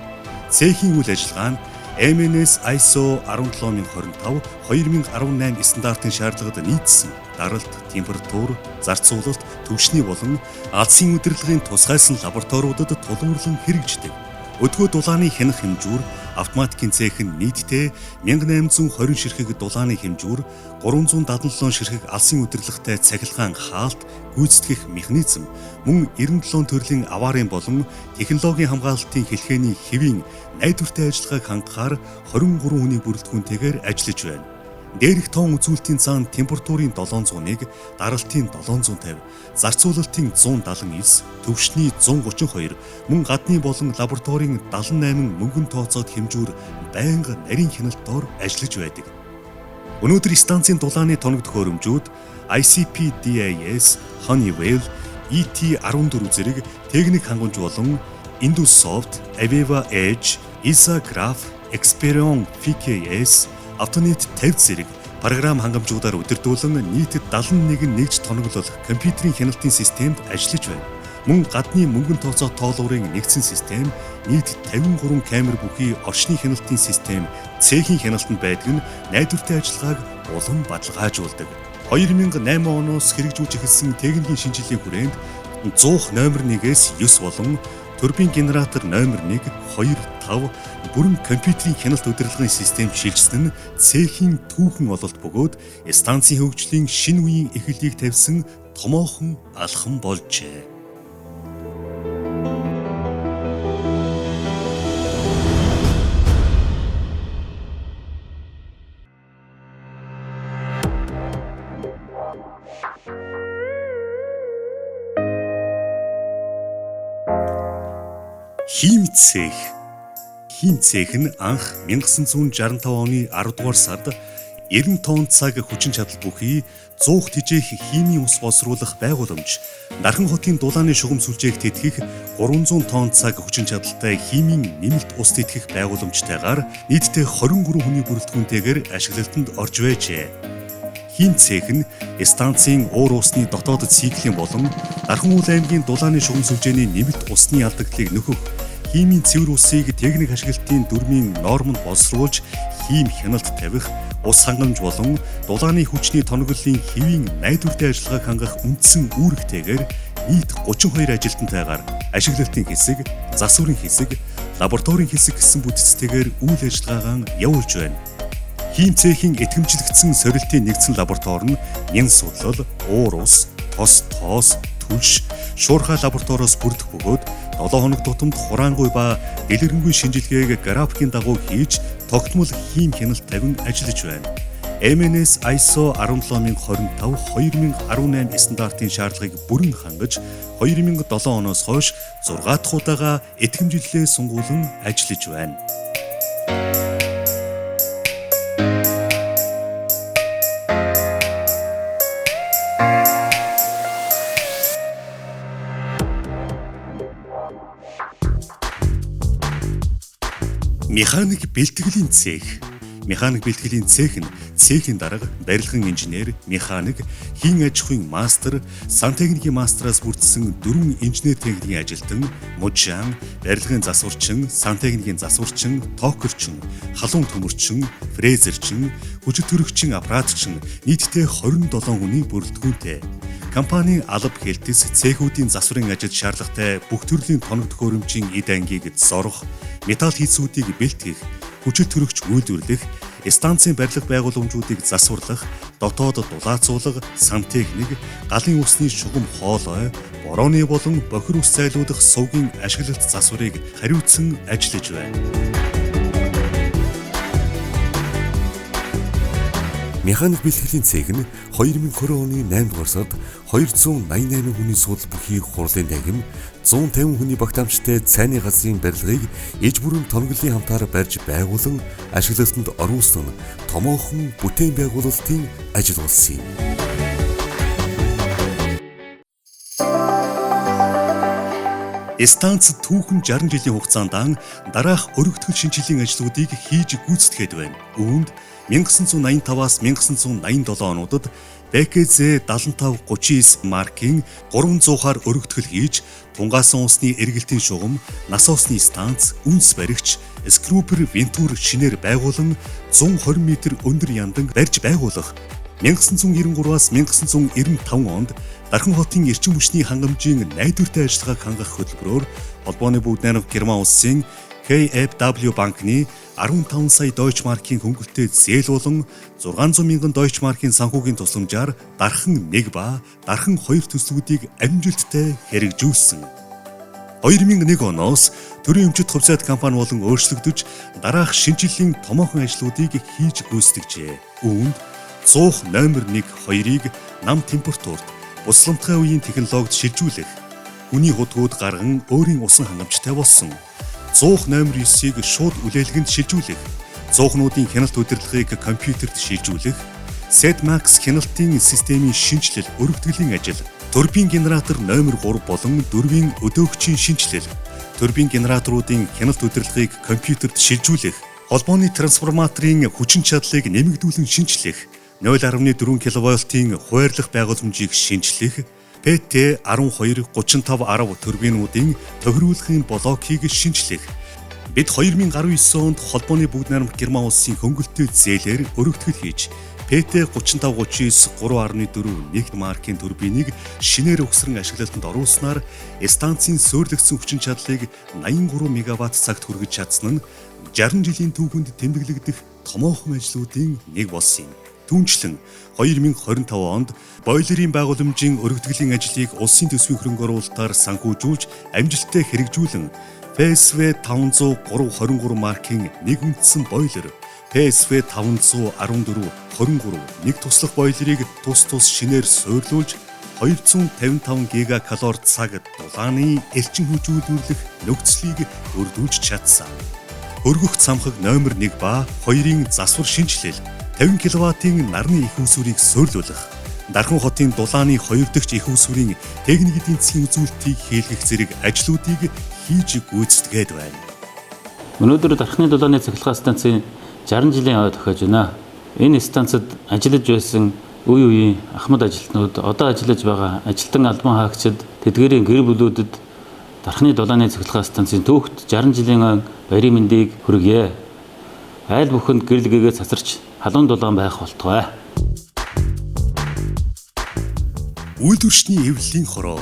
Цехийн үйл ажиллагаа нь MNS ISO 17025 2018 стандартын шаардлагад нийцсэн даралт, температур, зарцуулалт, түвшний болон алсын удирдлагын тусгайсан лабораториудад тулгуурлан хэрэгждэг. Өдгөө дулааны хянах хэмжүүр, автоматикийн цех нь нийтдээ 1820 ширхэг дулааны хэмжүүр, 377 ширхэг алсын удирдлагатай цахилгаан хаалт, гүйцэтгэх механизм, мөн 97 төрлийн аварын болон технологийн хамгаалалтын хэлхээний хэвийн найдвартай ажиллагааг хангахаар 23 хүний бүрэлдэхүүнтэйгээр ажиллаж байна. Дээрх тоон үзүүлэлтийн цаана температурын 701, даралтын 750, зарцуулалтын 179, түвшний 132, мөн гадны болон лабораторийн 78 мөнгөн тооцоод хэмжүүр байнга нарийн хяналт доор ажиллаж байдаг. Өнөөдөр станцын дулааны тоног төхөөрөмжүүд ICP-DIS, Honeywell, ET14 зэрэг техник хангамж болон Indussoft, Aveva Edge, Isagraph, Experion PKS, Autonet 50 зэрэг програм хангамжуудаар удирдуулан нийтэд 71 нэгж тоноглол компьютерийн хяналтын системд ажиллаж байна. Мөн гадны мөнгөн тооцоо тоолуурын нэгдсэн систем, нийт 53 камер бүхий орчны хяналтын систем, цехийн хяналтанд байдаг нь найдвартай ажиллагааг улам бадалгаажуулдаг. 2008 оноос хэрэгжүүлж эхэлсэн техникийн шинжилгээний хүрээнд 100 номер 1-ээс 9 болон турбин генератор номер 1, 2, 5 бүрэн компьютерийн хяналт удирдлагын систем шилжсэн нь цехийн түүхэн ололт бөгөөд станцын хөгжлийн шинэ үеийн эхлэлийг тавьсан томоохон алхам болжээ. Хийм цех нь анх 1965 оны 10 дугаар сард 90 тонн цаг хүчин чадал бүхий 100 тижээх химийн ус боловсруулах байгууламж, Нархан хотын дулааны шугам сүлжээг тэтгэх 300 тонн цаг хүчин чадалтай химийн нэмэлт ус тэтгэх байгууламжтайгаар нийтдээ 23 хүний бүрэлдэхүүнтэйгээр ашиглалтанд орж байжээ. Хийм цех нь станцын уур усны дотоод циклийн болон Нархан аймгийн дулааны шугам сүлжээний нэмэлт усны алдагдлыг нөхөх, химийн цэвэр усыг техник ашиглалтын дүрмийн нормонд боловсруулж хим хяналт тавих, ус хангамж болон дулааны хүчний тоноглолын хэвийн найдвартай ажиллагааг хангах үндсэн үүрэгтэйгээр нийт 32 ажилтнтайгаар ашиглалтын хэсэг, засварын хэсэг, лабораторийн хэсэг гэсэн бүтцтэйгээр үйл ажиллагаагаа явуулж байна. Хийм цехийн итгэмжлэгдсэн сорилтын нэгдсэн лаборатори нь нян судлал, уур ус, тоос, түлш, шуурхай лабораториос бүрдэх бөгөөд 7 хоног тутамд хураангуй ба дэлгэрэнгүй шинжилгээг графикийн дагуу хийж тогтмол хийм хяналт тавин ажиллаж байна. MNS ISO 17025 2018 стандартын шаардлагыг бүрэн хангаж 2007 оноос хойш 6 дахь удаага итгэмжлэлээ сунгуулан ажиллаж байна. Механик бэлтгэлийн цех. Механик бэлтгэлийн цех нь цехийн дарга, барилгын инженер, механик, хийн аж ахуйн мастер, сантехникийн мастераас бүрдсэн 4 инженер техникийн ажилтан, мужаан, барилгын засварчин, сантехникийн засварчин, токерчин, халуун төмөрчин, фрезерчин, хүчит төрөгчин, аппаратчин нийтдээ 27 хүний бүрэлдэхүүнтэй. Компани алба хэлтэс цехүүдийн засварын ажилд шаардлагатай бүх төрлийн тоног төхөөрөмжийн эд ангийг зорох, металл хийцүүдийг бэлтгэх, хүчит төрөгч үйлдвэрлэх, станцын барилга байгууламжуудыг засварлах, дотоод дулаацуулга, сантехник, галын усны шугам хоолой, борооны болон бохир ус зайлуулах сувгийн ашиглалт засварыг хариуцсан ажиллаж байна. Механик бэлтгэлийн цех нь 2020 оны 8 дугаар сард 288 хүний суудал бүхий хурлын дагим 150 хүний багтаамжтай цайны газрын барилгыг иж бүрэн тоноглолын хамтаар барьж байгуулан ашиглалтанд оруулсан томоохон бүтээн байгуулалтын ажил болсон юм. Станц түүхэн 60 жилийн хугацаанд дараах өргөтгөл шинжилгээний ажлуудыг хийж гүйцэтгэхэд байна. Үүнд 1985-аас 1987 онуудад БКЗ 7539 маркийн 300-аар өргөтгөл хийж, тунгаасан усны эргэлтийн шугам, насосны станц, үнс баригч, Скрупер Вентур шинээр байгуулан 120 м өндөр яндан барьж байгуулах 1993-аас 1995 онд Дархан хотын эрчим хүчний хангамжийн найдвартай ажиллагааг хангах хөтөлбөрөөр холбооны бүгд найрамдах Герман улсын KfW банкны 15 сая Deutsche Mark-ийн хөнгөлөлтөд зээл болон 600 мянган Deutsche Mark-ийн санхүүгийн тусламжаар Дархан 1 ба Дархан 2 төслүүдийг амжилттай хэрэгжүүлсэн. 2001 оноос төрийн өмчит хувьцаат компани болон өөрчлөгдөж дараах шинжилгээний томоохон ажлуудыг хийж гүйцэтгэжээ. Үүнд цуух номер 1-2-ыг нам температурт бусламтгай үеийн технологид шилжүүлэх, хүний хутгууд гарган өөрийн усан хангамжтай болсон. Цуух номер 9-ыг шууд үлээлгэнд шилжүүлэх, цуухнуудын хяналт удирдлагыг компьютерт шилжүүлэх, SEDMAX хяналтын системийн шинжилэл, өргөтгөлийн ажил, турбин генератор номер 3 болон 4-ийн өдөөгчийн шинжилэл, турбин генераторуудын хяналт удирдлагыг компьютерт шилжүүлэх, холбооны трансформаторын хүчин чадлыг нэмэгдүүлэн шинжилэх, 0.4 кВт-ийн хуваарлах байгууламжийг шинжилэх, PT123510 турбинуудын тохируулахын блокийг шинжилэх. Бид 2019 онд холбооны бүгд найрамдах Герман улсын хөнгөлөлтөд зээлээр өргөтгөл хийж PT3539 3.4 маркийн турбиныг шинээр өгсрөн ашиглалтанд оруулснаар станцын сөөлөгдсөн хүчин чадлыг 83 МВт цагт хүргэж чадсан нь 60 жилийн түүхэнд тэмдэглэгдэх томоохон ажлуудын нэг болсон юм. Түүнчлэн 2025 онд бойлерын байгууламжийн өргөтгөлийн ажлыг улсын төсвийн хөрөнгө оруулалтаар санхүүжүүлж амжилттай хэрэгжүүлэн PSV 50323 маркийн нэг үндсэн бойлер, PSV 51423 нэг туслах бойлерыг тус шинээр суйрлуулж 255 гигакалори цаг дулааны эрчим хүчүүлүүлэх нөхцөлийг өргөдүүлж чадсан. Өргөх цамхаг номер 1 ба 2-ын засвар шинжилэл 50 кВт-ийн нарны их усүрийг суйрлуулах, Дархан хотын дулааны 2 дахь их усүрийн техник эдийн засгийн үзүүлэлтийг хийлгэх зэрэг ажлуудыг хийж гүйцэтгээд байна. Өнөөдөр Дархны дулааны цахилгаан станцын 60 жилийн ой тохиож байна. Энэ станцад ажиллаж байсан үе үеийн ахмад ажилтнууд, одоо ажиллаж байгаа ажилтан албан хаагчид, тэдгээрийн гэр бүлүүдэд Дархны дулааны цахилгаан станцын түүхт 60 жилийн баярын мэндийг хүргье. Айл бүхэнд гэрэл гээгээ цацарч халуун дулаан байх болтугай. Үйлдвэрчний эвлэлийн хороо.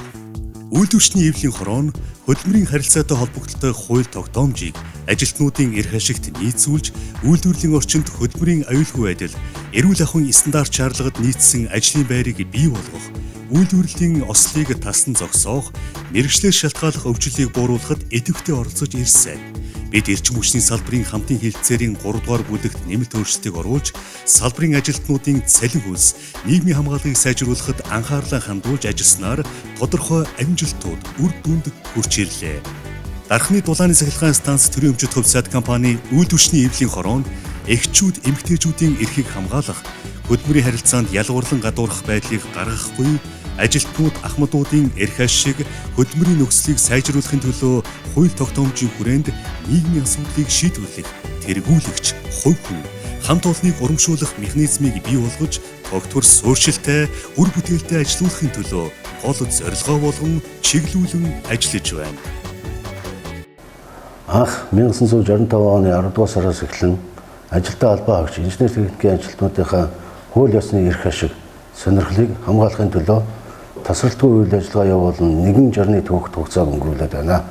Үйлдвэрчний эвлэлийн хороо нь хөдөлмөрийн харилцаатай холбогдолтой хууль тогтоомжийг ажилтнуудын эрх ашигт нийцүүлж, үйлдвэрлэлийн орчинд хөдөлмөрийн аюулгүй байдал, эрүүл ахуйн стандарт шаардлагад нийцсэн ажлын байрыг бий болгох, үйлдвэрлэлийн ослыг тасн зогсоох, мэргэжлээр шалтгааллах өвчлөлийг бууруулахад идэвхтэй оролцож ирсэн. Бид эрчим хүчний салбарын хамтын хэлтсээрийн 3 дугаар бүлэгт нэмэлт өөрчлөлтийг оруулж, салбарын ажилтнуудын цалин хөлс, нийгмийн хамгааллыг сайжруулахад анхаарлаа хандуулж ажилласнаар тодорхой амжилтууд үр дүнд хүрч ирлээ. Дархны дулааны цахилгаан станц төрийн өмчит хувьцаат компани үйлдвэрчний эвлэлийн хороо нь эхчүүд, эмэгтэйчүүдийн эрхийг хамгаалах, хөдөлмөрийн харилцаанд ялгуурлан гадуурхах байдлыг гаргахгүй, ажилтнууд, ахмадуудын эрх ашиг, хөдөлмөрийн нөхцөлийг сайжруулахын төлөө хууль тогтоомжийн хүрээнд нийгмийн асуудлыг шийдвэрлэх, тэргүүлэгч, хувь хүн, хамт олныг урамшуулах механизмыг бий болгож, тогтвор суурьшилтай, үр бүтээлтэй ажиллуулахын төлөө гол зорилгоо болгон чиглүүлэн ажиллаж байна. Анх 1965 оны 10 дугаар сараас эхлэн ажилтаа албан хаагч, инженер техникийн ажилтнуудынхаа хууль ёсны эрх ашиг, сонирхлыг хамгаалахын төлөө тасралтгүй үйл ажиллагаа явуулан нэгэн жарны түүхт хугацааг өнгөрүүлээд байна.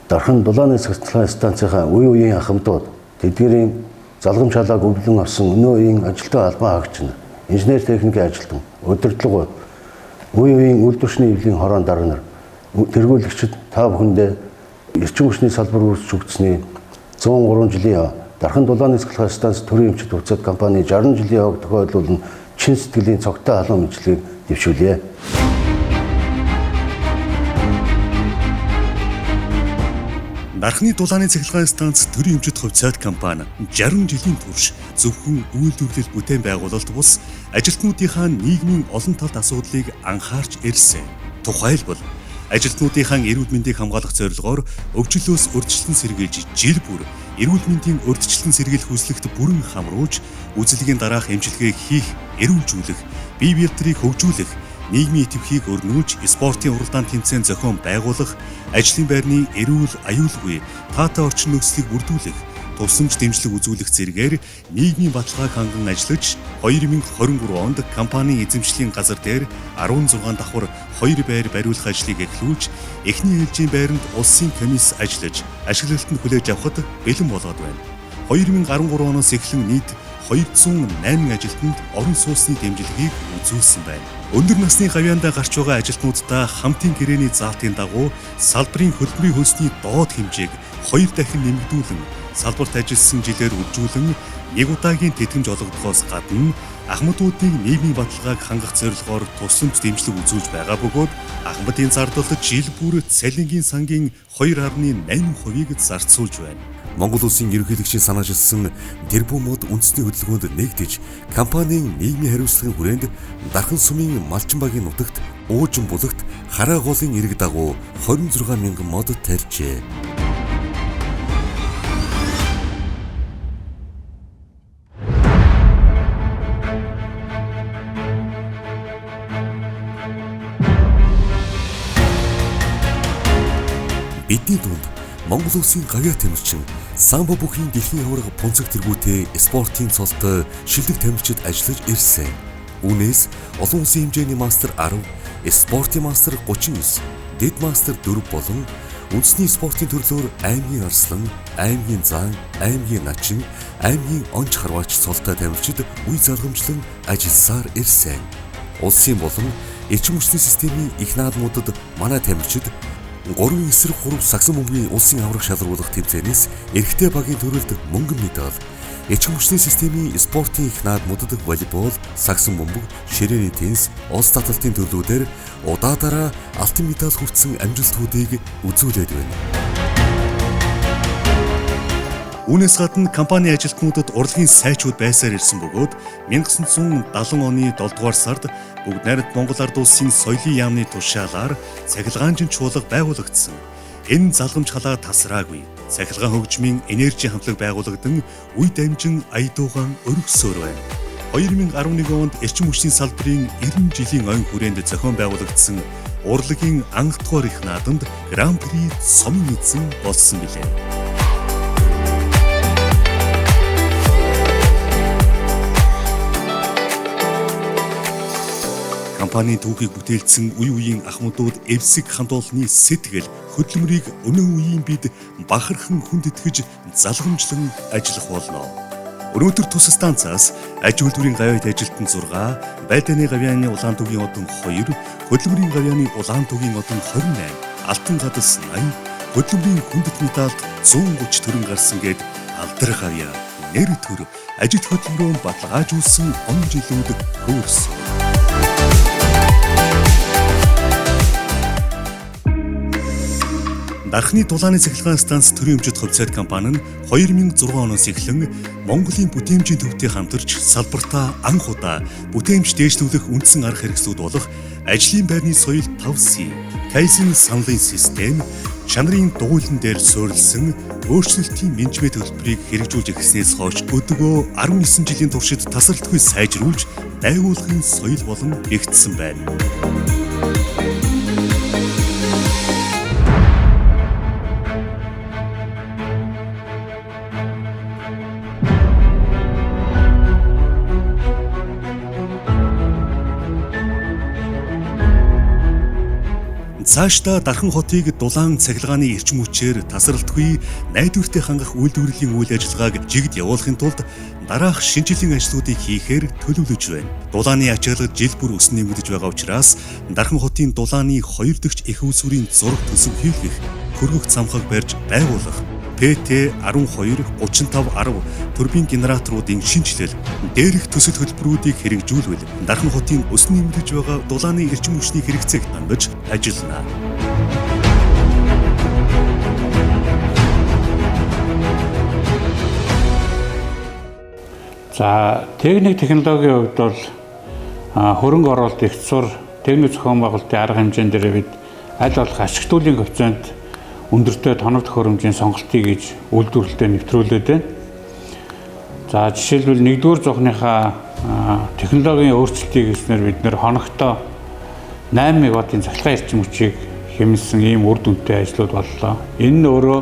Дархан дулааны цахилгаан станцынхаа үе үеийн ахмадууд, тэдгээрийн залгамж халааг өвлөн авсан өнөө үеийн ажилтаа албан хаагч, инженер техникийн ажилтан, удирдлагууд, үе үеийн үйлдвэрчний эвлэлийн хороон дарга нар, тэргүүлэгчид та бүхэндээ эрчим хүчний салбар үүсч өгсөний 103 жилийн Дархан дулааны цахилгаан станц төрийн өмчит хувьцаат компани 60 жилийн яваг тохиолдуулан чин сэтгэлийн цогтой халуун мэдлэгийг дэвшүүлье. Дархны дулааны цахилгаан станц төрийн өмчит хувьцаат компани 60 жилийн турш зөвхөн үйлдвэрлэл бүтээн байгуулалт бус ажилтнуудынхаа нийгмийн олон талт асуудлыг анхаарч ирсэн. Тухайлбал ажилтнуудынхаа эрүүл мэндийг хамгаалах зорилгоор өвчлөлөөс урьдчилан сэргийлж жил бүр эрүүл мэндийн урьдчилан сэргийлэх хүслэгт бүрэн хамруулж, үзлэгийн дараах эмчилгээг хийх, эрүүлжүүлэх, бие биедрийг хөгжүүлэх, нийгмийн идэвхийг өрнүүлж, спортын уралдаан тэмцээн зохион байгуулах, ажлын байрны эрүүл аюулгүй, таатай орчин нөхцөлийг бүрдүүлэх, тусламж дэмжлэг үзүүлэх зэрэгээр нийгмийн баталгааг ханган ажиллаж 2023 онд компанийн эзэмшлийн газар дээр 16 давхар 2 байр бариулах ажлыг эхлүүлж эхний ээлжийн байранд улсын комисс ажиллаж ашиглалтанд хүлээж авахд бэлэн болоод байна. 2013 оноос эхлэн нийт 208 ажилтнанд орон сууцны дэмжлэгийг үзүүлсэн байна. Өндөр насны гавьяандаа гарч байгаа ажилтнуудаа хамтын гэрээний заалтын дагуу салбарын хөдөлмөрийн хөлсний доод хэмжээг 2 дахин нэмэгдүүлэн салбарт ажилласан жилээр үржүүлэн нэг удаагийн тэтгэмж олгодохоос гадна ахмадуудын нийгмийн баталгааг хангах зорилгоор тусламж дэмжлэг үзүүлж байгаа бөгөөд ахмадын зардалд жил бүр цалингийн сангийн 2.8%-ийг зарцуулж байна. Монгол улсын ерөнхийлөгчийн санаачилсан тэрбум мод үндэсний хөдөлгөөнд нэгдэж компанийн нийгмийн хариуцлагын хүрээнд Дархан сумын малчин багийн нутагт Уужин бүлэгт хараа голын ирэг дагуу 26 мянган мод тарьжээ. Бидний дунд Монгол улсын гавьяа тамирчин самбо бүхийн дэлхийн аварга пунцэг тэргүүтэй спортын цолтой шилдэг тамирчид ажиллаж ирсэн. Үүнээс олон улсын хэмжээний мастер 10, спортын мастер 39, дэд мастер 4 болон үндэсний спортын төрлөөр аймгийн арслан, аймгийн зан, аймгийн начин, аймгийн онч харваач цолтой тамирчид үе залгамжлан ажилласаар ирсэн. Улсын болон эрчим хүчний системийн их наадмуудад манай тамирчид 3 эсрэг 3 сагсан бөмбөгийн улсын аврах шалруулах тэмцээнээс эрэгтэй багийн төрөлд мөнгөн медаль, эрчим хүчний системийн спортын их наадмуудад волейбол, сагсан бөмбөг, ширээний теннис, улс таталтын төрлүүдээр удаадаараа алтан медаль хүртсэн амжилтуудыг үзүүлээд байна. Үүнээс гадна компани ажилтнуудад урлагийн сайчууд байсаар ирсэн бөгөөд 1970 оны 7 дугаар сард бүгд найрамд Монгол Ард улсын соёлын яамны тушаалаар цахилгаанжин чуулга байгуулагдсан. Энэ залгамж халаа тасраагүй. Цахилгаан хөгжмийн энержи хамтлаг байгуулагдан үе дамжин аядуугаан өргөсөөр байна. 2011 онд эрчим хүчний салбарын 90 жилийн ойн хүрээнд зохион байгуулагдсан урлагийн анх дугаар их наадамд Гран-при сумын эзэн болсон билээ. Компанийн түүхийг бүтээлсэн үе үеийн ахмадууд эвсэг хамт олонны сэтгэл хөдөлмөрийг өнөө үеийн бид бахархан хүндэтгэж залгамжлан ажиллах болно. Өнөөдөр тус станцаас аж үйлдвэрийн гавьяат ажилтан 6, байдааны гавьяаны улаан түгийн одон 2, хөдөлмөрийн гавьяаны улаан түгийн одон 28, алтан гадас 80, хөдөлмөрийн хүндэт медальд 130 төрөн гарсан гээд алдар гавьяа нэр төр ажил хөдөлмөрөөр баталгаажуулсан он жилүүд хөрсөн. Дархны дулааны цахилгаан станц төрийн өмчит хувьцаат компани нь 2006 оноос эхлэн Монголын бүтээмжийн төвтэй хамтарч салбартаа анх удаа бүтээмж дээшлүүлэх үндсэн арга хэрэгслүүд болох ажлын байрны соёл 5C, Кайзен саналын систем, чанарын дугуйлан дээр суурилсан өөрчлөлтийн менежмент төлбөрийг хэрэгжүүлж эхэлснээс хойш өдгөө 19 жилийн туршид тасралтгүй сайжруулж байгууллагын соёл болон бэхжсэн байна. Цаашдаа Дархан хотыг дулаан цахилгааны эрчим хүчээр тасралтгүй найдвартай хангах үйлдвэрлэлийн үйл ажиллагааг жигд явуулахын тулд дараах шинжилгээний ажлуудыг хийхээр төлөвлөж байна. Дулааны ачаалал жил бүр өснө нэмэгдэж байгаа учраас Дархан хотын дулааны 2 дахь их усүрийн зураг төсөв хийлгэх, хөргөх замхаг барьж байгуулах, PT12-3510 турбин генераторуудын шинжилэл, дээрх төсөл хөтөлбөрүүдийг хэрэгжүүлвэл Дархан хотын өснө нэмэгдэж байгаа дулааны эрчим хүчний хэрэгцээг хангаж ажиллана. За, техник технологийн хувьд бол хөрөнгө оруулалт их сур техник зохион байгуулалтын арга хэмжээнд дээр бид аль болох ашиглалтын коэффициент өндөртэй тоног төхөөрөмжийн сонголтыг гэж үйлдвэрлэлтэд нэвтрүүлээд байна. За жишээлбэл 1-р зоохныхаа технологийн өөрчлөлтийг хийснээр бид нэр хоногтой 8 мегаваттын цахилгаан эрчим хүчийг хэмнэсэн ийм үр дүнтэй ажлууд боллоо. Энэ нь өөрөө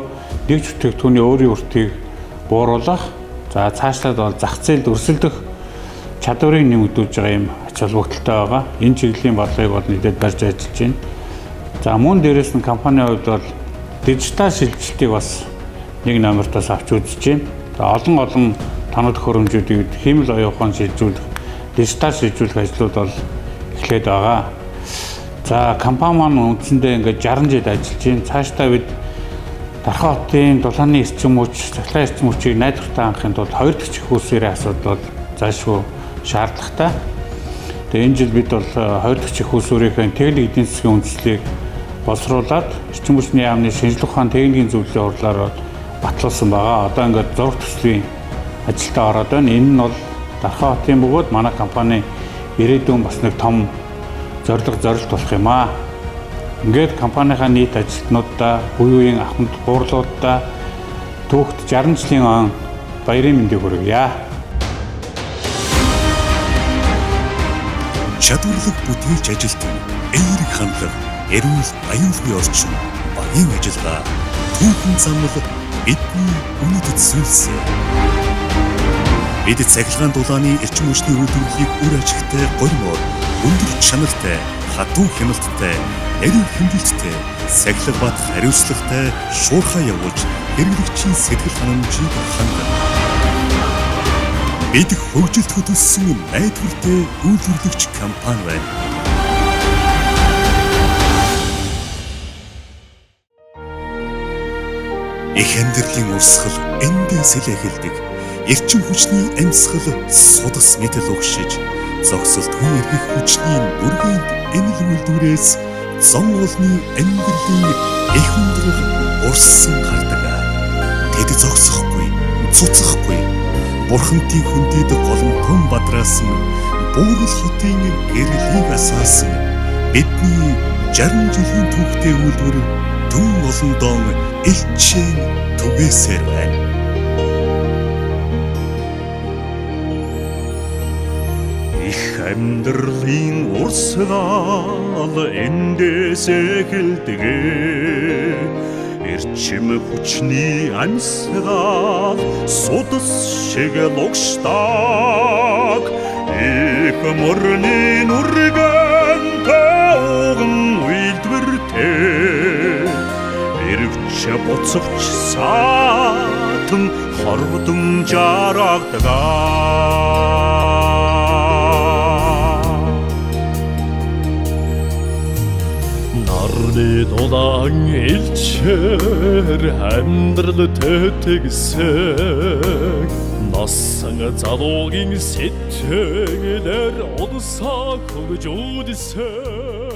нэгж бүтээгдэхүүний өөрийн үртгийг бууруулах, за цаашлаад бол зах зээлд өрсөлдөх чадварыг нэмэгдүүлж байгаа юм ач холбогдолтой байгаа. Энэ чиглэлийн бодлогыг бол нийтэд барьж ажиллаж байна. За мөн дээрэс нь компанийн хувьд бол дижитал шилжилтийг бас нэг номертоос авч үзэж байна. За олон тоног төхөөрөмжүүдийг хиймэл оюун ухаан шилжүүлэх, дижитал шилжүүлэх ажлууд бол эхлээд байгаа. За компани маань үндсэндээ ингээд 60 жил ажиллаж байна. Цаашдаа бид Дархан хотын дулааны эрчим хүч, цахилгаан эрчим хүчийг найдвартай хангахын тулд 2 дахь чих үүсвэрийн асуудал бол заашгүй шаардлагатай. Тэгээ энэ жил бид бол 2 дахь чих үүсвэрийн техник эдийн засгийн үндэслэлийг боловсруулад эрчим хүчний яамны шинжилгээ ухаан техникийн зөвлөлийн хурлаар батлуулсан байгаа. Одоо ингээд зураг төслийн ажилдаа ороод байна. Энэ нь бол Дархан хотын бөгөөд манай компани ирээдүйн бас нэг том зорилт болох юм аа. Ингээд компанийнхаа нийт ажилтнуудаа, үе үеийн ахмад гурлуудаа түүхт 60 жилийн он баярын мэндийг хүргье. Чадварлаг бүтээлч ажилтан, эерэг хандлага, эрүүл аюулгүй орчин, багийн ажиллагаа, түүхэн замнал бидний үнэт зүйлс. Бид цахилгаан дулааны эрчим хүчний үйлдвэрлэлийг үр ажигтай, гормоор, өндөр чанартай, хатуу хяналттай, нарийн хэмжилттэй, сахилга бат хариуцлагатай шуурхай явуулж хэрэглэгчийн сэтгэл ханамжийг хангана. Бид хөгжилд хөдөлсөн найдвартай үйлдвэрлэгч компани байна. Их амьдралын урсгал эндээс л эхэлдэг. Эрчим хүчний амьсгал судас мэтэл угшиж, зогсолтгүй эргэх хүчний бүргэнд эмэл үйлдвэрээс зон олны амьдралын их өндрөг урссан хардаг. Тэд зогсохгүй, цуцахгүй, бурхантын хөндөд голомтон бадраас нь буурал хотын гэрлийг асаасан бидний 60 жилийн түүхтэй үйлдвэр түн олондоо элчэн түгээсээр байна. Их амьдралын урсгал эндээс эхэлдэг. Эрчим хүчний амьсгал судас шиг лугштаг. Их мөрний нүргэн тауган үйлдвэртэй. Эрвч буцагч саатан хорвдон жаргдаг. Нарны дулаан элчээр амьдрал тэтгсэн. Насан залуугийн сэтгэлээр улсаа хөгжүүлсэн.